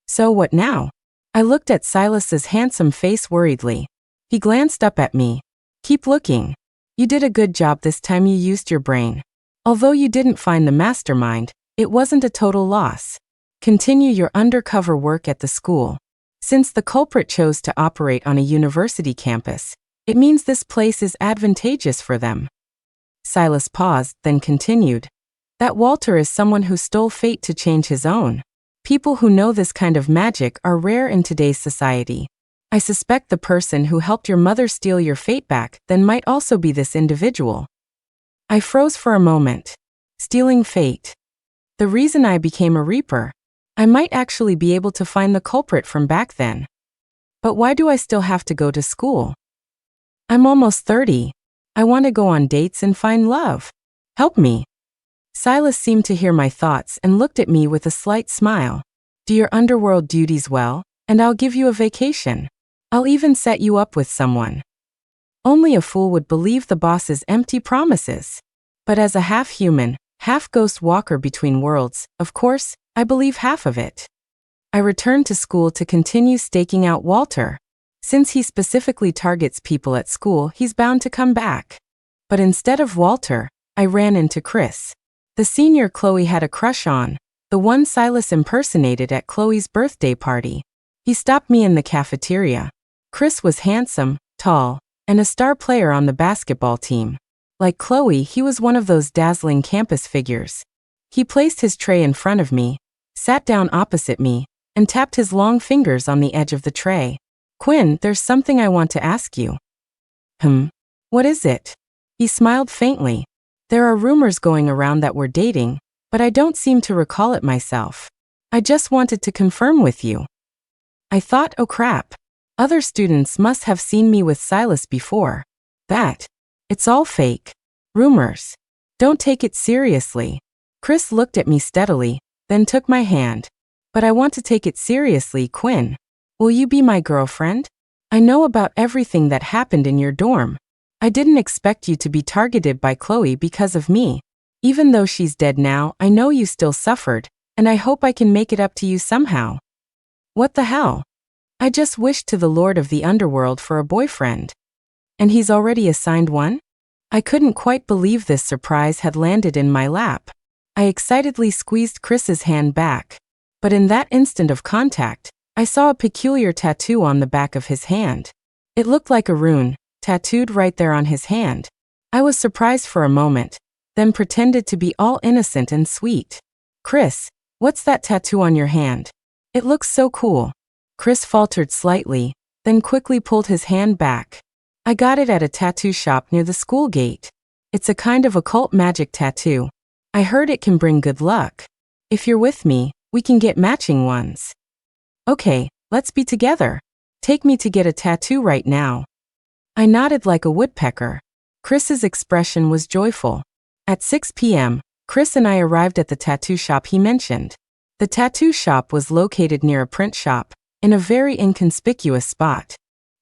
So what now? I looked at Silas's handsome face worriedly. He glanced up at me. Keep looking. You did a good job this time. You used your brain. Although you didn't find the mastermind, it wasn't a total loss. Continue your undercover work at the school. Since the culprit chose to operate on a university campus, it means this place is advantageous for them. Silas paused, then continued. That Walter is someone who stole fate to change his own. People who know this kind of magic are rare in today's society. I suspect the person who helped your mother steal your fate back then might also be this individual. I froze for a moment. Stealing fate. The reason I became a Reaper. I might actually be able to find the culprit from back then. But why do I still have to go to school? I'm almost 30. I want to go on dates and find love. Help me. Silas seemed to hear my thoughts and looked at me with a slight smile. Do your underworld duties well, and I'll give you a vacation. I'll even set you up with someone. Only a fool would believe the boss's empty promises. But as a half-human, half-ghost walker between worlds, of course, I believe half of it. I returned to school to continue staking out Walter. Since he specifically targets people at school, he's bound to come back. But instead of Walter, I ran into Chris. The senior Chloe had a crush on, the one Silas impersonated at Chloe's birthday party. He stopped me in the cafeteria. Chris was handsome, tall, and a star player on the basketball team. Like Chloe, he was one of those dazzling campus figures. He placed his tray in front of me, sat down opposite me, and tapped his long fingers on the edge of the tray. Quinn, there's something I want to ask you. What is it? He smiled faintly. There are rumors going around that we're dating, but I don't seem to recall it myself. I just wanted to confirm with you. I thought, oh crap. Other students must have seen me with Silas before. It's all fake. Rumors. Don't take it seriously. Chris looked at me steadily, then took my hand. But I want to take it seriously, Quinn. Will you be my girlfriend? I know about everything that happened in your dorm. I didn't expect you to be targeted by Chloe because of me. Even though she's dead now, I know you still suffered, and I hope I can make it up to you somehow. What the hell? I just wished to the Lord of the Underworld for a boyfriend. And he's already assigned one? I couldn't quite believe this surprise had landed in my lap. I excitedly squeezed Chris's hand back. But in that instant of contact, I saw a peculiar tattoo on the back of his hand. It looked like a rune, tattooed right there on his hand. I was surprised for a moment, then pretended to be all innocent and sweet. Chris, what's that tattoo on your hand? It looks so cool. Chris faltered slightly, then quickly pulled his hand back. I got it at a tattoo shop near the school gate. It's a kind of occult magic tattoo. I heard it can bring good luck. If you're with me, we can get matching ones. Okay, let's be together. Take me to get a tattoo right now. I nodded like a woodpecker. Chris's expression was joyful. At 6 p.m., Chris and I arrived at the tattoo shop he mentioned. The tattoo shop was located near a print shop, in a very inconspicuous spot.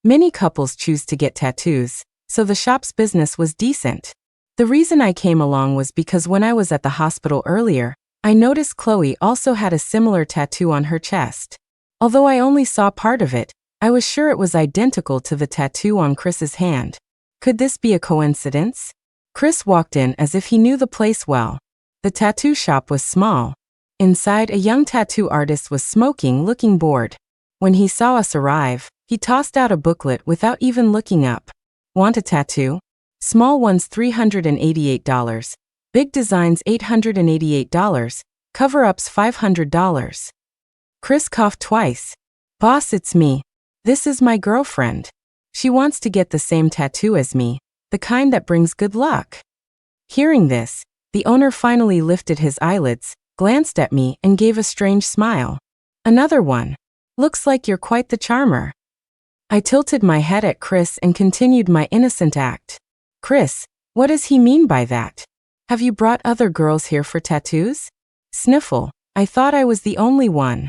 Many couples choose to get tattoos, so the shop's business was decent. The reason I came along was because when I was at the hospital earlier, I noticed Chloe also had a similar tattoo on her chest. Although I only saw part of it, I was sure it was identical to the tattoo on Chris's hand. Could this be a coincidence? Chris walked in as if he knew the place well. The tattoo shop was small. Inside, a young tattoo artist was smoking, looking bored. When he saw us arrive, he tossed out a booklet without even looking up. Want a tattoo? Small ones $388. Big designs $888. Cover-ups $500. Chris coughed twice. Boss, it's me. This is my girlfriend. She wants to get the same tattoo as me, the kind that brings good luck. Hearing this, the owner finally lifted his eyelids, glanced at me, and gave a strange smile. Another one. Looks like you're quite the charmer. I tilted my head at Chris and continued my innocent act. Chris, what does he mean by that? Have you brought other girls here for tattoos? Sniffle. I thought I was the only one.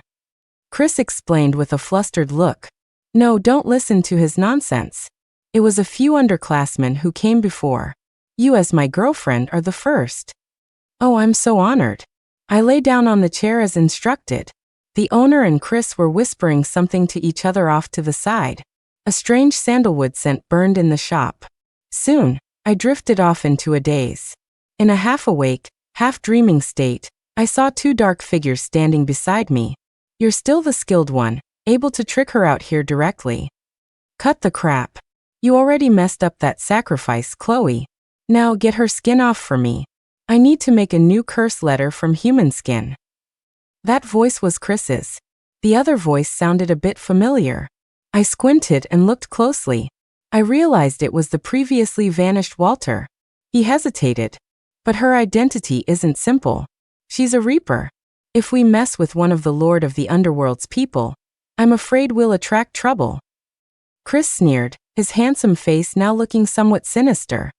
Chris explained with a flustered look. No, don't listen to his nonsense. It was a few underclassmen who came before. You as my girlfriend are the first. Oh, I'm so honored. I lay down on the chair as instructed. The owner and Chris were whispering something to each other off to the side. A strange sandalwood scent burned in the shop. Soon, I drifted off into a daze. In a half-awake, half-dreaming state, I saw two dark figures standing beside me. You're still the skilled one, able to trick her out here directly. Cut the crap. You already messed up that sacrifice, Chloe. Now get her skin off for me. I need to make a new curse letter from human skin. That voice was Chris's. The other voice sounded a bit familiar. I squinted and looked closely. I realized it was the previously vanished Walter. He hesitated. But her identity isn't simple. She's a Reaper. If we mess with one of the Lord of the Underworld's people, I'm afraid we'll attract trouble. Chris sneered, his handsome face now looking somewhat sinister.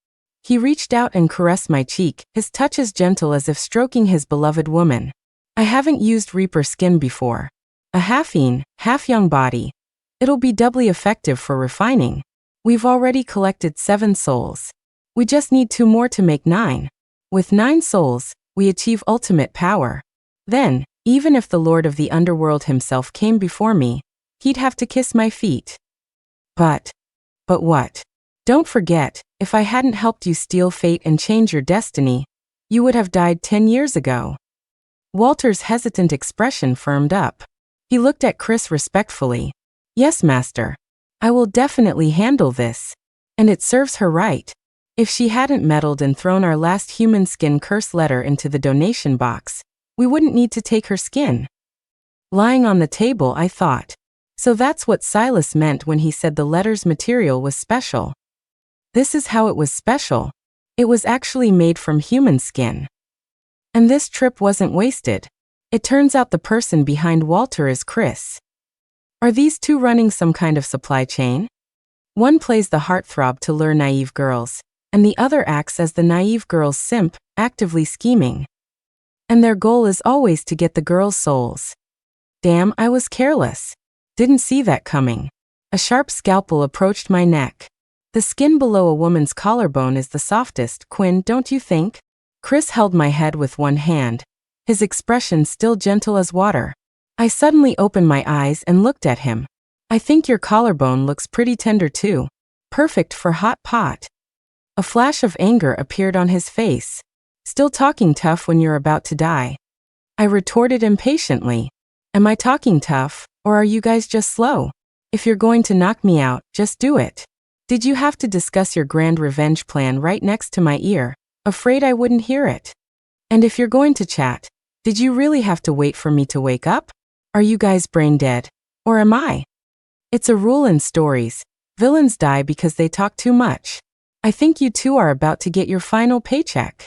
He reached out and caressed my cheek, his touch as gentle as if stroking his beloved woman. I haven't used Reaper skin before. A half-ean, half-young body. It'll be doubly effective for refining. We've already collected 7 souls. We just need 2 more to make 9. With 9 souls, we achieve ultimate power. Then, even if the Lord of the Underworld himself came before me, he'd have to kiss my feet. But what? Don't forget, if I hadn't helped you steal fate and change your destiny, you would have died 10 years ago. Walter's hesitant expression firmed up. He looked at Chris respectfully. Yes, Master. I will definitely handle this. And it serves her right. If she hadn't meddled and thrown our last human skin curse letter into the donation box, we wouldn't need to take her skin. Lying on the table, I thought. So that's what Silas meant when he said the letter's material was special. This is how it was special. It was actually made from human skin. And this trip wasn't wasted. It turns out the person behind Walter is Chris. Are these two running some kind of supply chain? One plays the heartthrob to lure naive girls, and the other acts as the naive girl's simp, actively scheming. And their goal is always to get the girls' souls. Damn, I was careless. Didn't see that coming. A sharp scalpel approached my neck. The skin below a woman's collarbone is the softest, Quinn, don't you think? Chris held my head with one hand, his expression still gentle as water. I suddenly opened my eyes and looked at him. I think your collarbone looks pretty tender too. Perfect for hot pot. A flash of anger appeared on his face. Still talking tough when you're about to die? I retorted impatiently. Am I talking tough, or are you guys just slow? If you're going to knock me out, just do it. Did you have to discuss your grand revenge plan right next to my ear, afraid I wouldn't hear it? And if you're going to chat, did you really have to wait for me to wake up? Are you guys brain dead? Or am I? It's a rule in stories. Villains die because they talk too much. I think you two are about to get your final paycheck.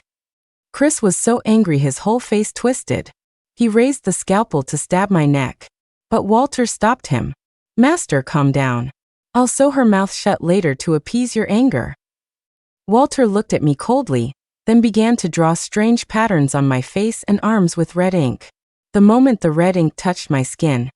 Chris was so angry his whole face twisted. He raised the scalpel to stab my neck. But Walter stopped him. Master, calm down. I'll sew her mouth shut later to appease your anger. Walter looked at me coldly, then began to draw strange patterns on my face and arms with red ink. The moment the red ink touched my skin,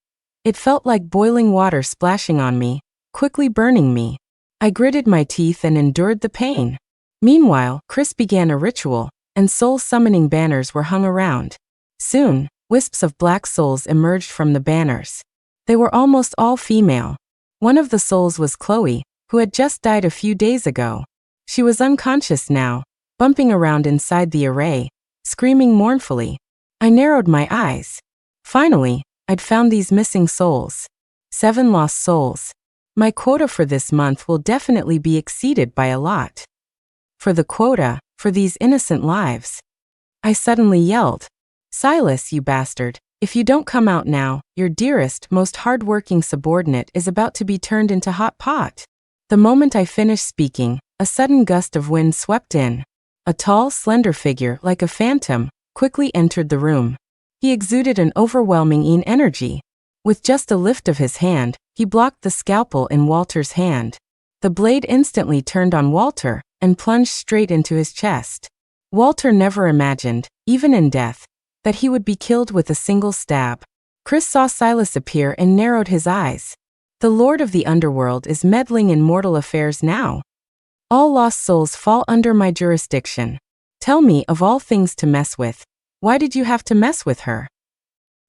it felt like boiling water splashing on me, quickly burning me. I gritted my teeth and endured the pain. Meanwhile, Chris began a ritual, and soul-summoning banners were hung around. Soon, wisps of black souls emerged from the banners. They were almost all female. One of the souls was Chloe, who had just died a few days ago. She was unconscious now, bumping around inside the array, screaming mournfully. I narrowed my eyes. Finally, I'd found these missing souls. 7 lost souls. My quota for this month will definitely be exceeded by a lot. For the quota, for these innocent lives. I suddenly yelled. Silas, you bastard, if you don't come out now, your dearest, most hard-working subordinate is about to be turned into hot pot. The moment I finished speaking, a sudden gust of wind swept in. A tall, slender figure, like a phantom, quickly entered the room. He exuded an overwhelming energy. With just a lift of his hand, he blocked the scalpel in Walter's hand. The blade instantly turned on Walter and plunged straight into his chest. Walter never imagined, even in death, that he would be killed with a single stab. Chris saw Silas appear and narrowed his eyes. The Lord of the Underworld is meddling in mortal affairs now. All lost souls fall under my jurisdiction. Tell me, of all things to mess with, why did you have to mess with her?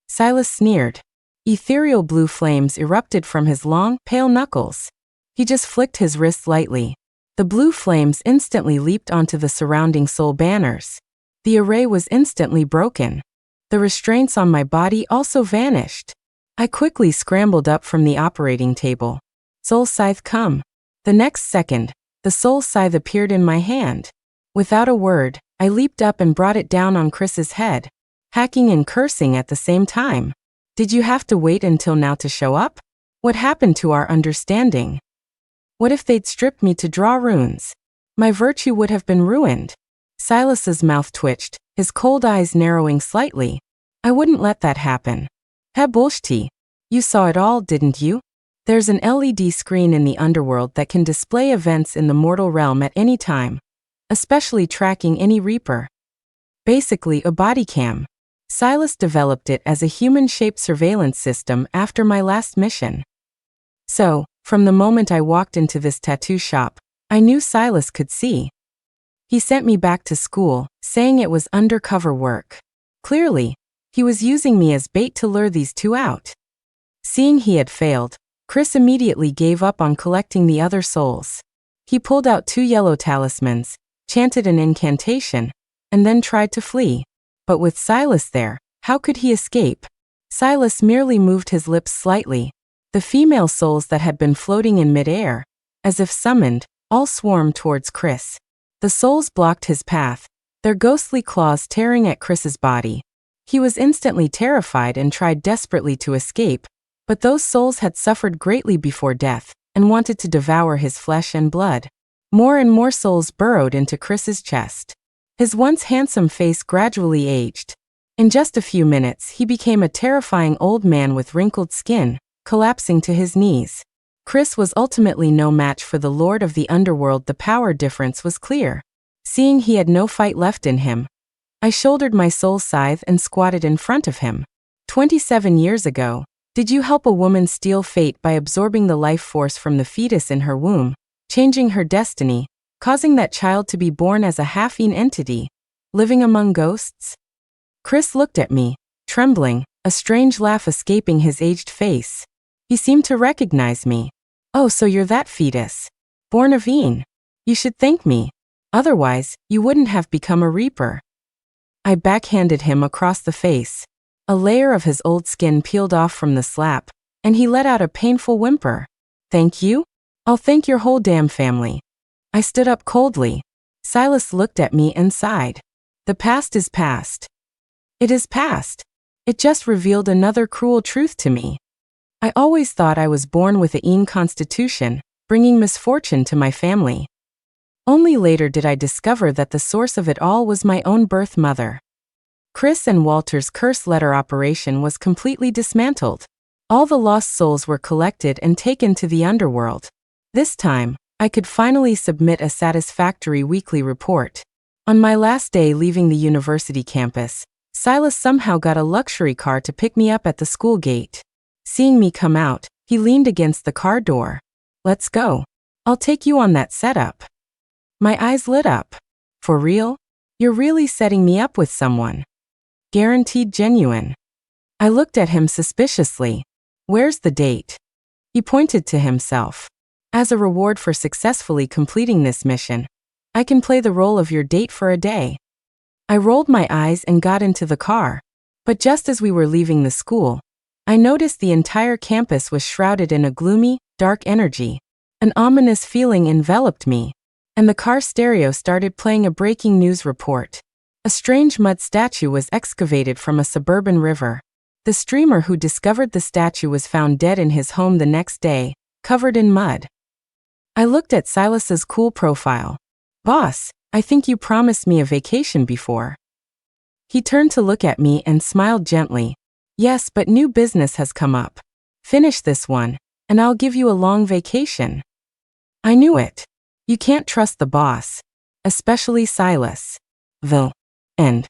Silas sneered. Ethereal blue flames erupted from his long, pale knuckles. He just flicked his wrist lightly. The blue flames instantly leaped onto the surrounding soul banners. The array was instantly broken. The restraints on my body also vanished. I quickly scrambled up from the operating table. Soul scythe come. The next second, the soul scythe appeared in my hand. Without a word, I leaped up and brought it down on Chris's head, hacking and cursing at the same time. Did you have to wait until now to show up? What happened to our understanding? What if they'd stripped me to draw runes? My virtue would have been ruined. Silas's mouth twitched, his cold eyes narrowing slightly. I wouldn't let that happen. Bullshit. You saw it all, didn't you? There's an LED screen in the Underworld that can display events in the mortal realm at any time, especially tracking any Reaper. Basically a body cam. Silas developed it as a human-shaped surveillance system after my last mission. So, from the moment I walked into this tattoo shop, I knew Silas could see. He sent me back to school, saying it was undercover work. Clearly, he was using me as bait to lure these two out. Seeing he had failed, Chris immediately gave up on collecting the other souls. He pulled out 2 yellow talismans, chanted an incantation, and then tried to flee. But with Silas there, how could he escape? Silas merely moved his lips slightly. The female souls that had been floating in midair, as if summoned, all swarmed towards Chris. The souls blocked his path, their ghostly claws tearing at Chris's body. He was instantly terrified and tried desperately to escape, but those souls had suffered greatly before death and wanted to devour his flesh and blood. More and more souls burrowed into Chris's chest. His once handsome face gradually aged. In just a few minutes, he became a terrifying old man with wrinkled skin, collapsing to his knees. Chris was ultimately no match for the Lord of the Underworld. The power difference was clear. Seeing he had no fight left in him, I shouldered my soul scythe and squatted in front of him. 27 years ago, did you help a woman steal fate by absorbing the life force from the fetus in her womb, changing her destiny, causing that child to be born as a half-fiend entity, living among ghosts? Chris looked at me, trembling, a strange laugh escaping his aged face. He seemed to recognize me. Oh, so you're that fetus. Born of Een. You should thank me. Otherwise, you wouldn't have become a Reaper. I backhanded him across the face. A layer of his old skin peeled off from the slap, and he let out a painful whimper. Thank you? I'll thank your whole damn family. I stood up coldly. Silas looked at me and sighed. The past is past. It is past. It just revealed another cruel truth to me. I always thought I was born with a Een constitution, bringing misfortune to my family. Only later did I discover that the source of it all was my own birth mother. Chris and Walter's curse letter operation was completely dismantled. All the lost souls were collected and taken to the Underworld. This time, I could finally submit a satisfactory weekly report. On my last day leaving the university campus, Silas somehow got a luxury car to pick me up at the school gate. Seeing me come out, he leaned against the car door. Let's go. I'll take you on that setup. My eyes lit up. For real? You're really setting me up with someone. Guaranteed genuine. I looked at him suspiciously. Where's the date? He pointed to himself. As a reward for successfully completing this mission, I can play the role of your date for a day. I rolled my eyes and got into the car. But just as we were leaving the school, I noticed the entire campus was shrouded in a gloomy, dark energy. An ominous feeling enveloped me, and the car stereo started playing a breaking news report. A strange mud statue was excavated from a suburban river. The streamer who discovered the statue was found dead in his home the next day, covered in mud. I looked at Silas's cool profile. Boss, I think you promised me a vacation before. He turned to look at me and smiled gently. Yes, but new business has come up. Finish this one, and I'll give you a long vacation. I knew it. You can't trust the boss. Especially Silas. The end.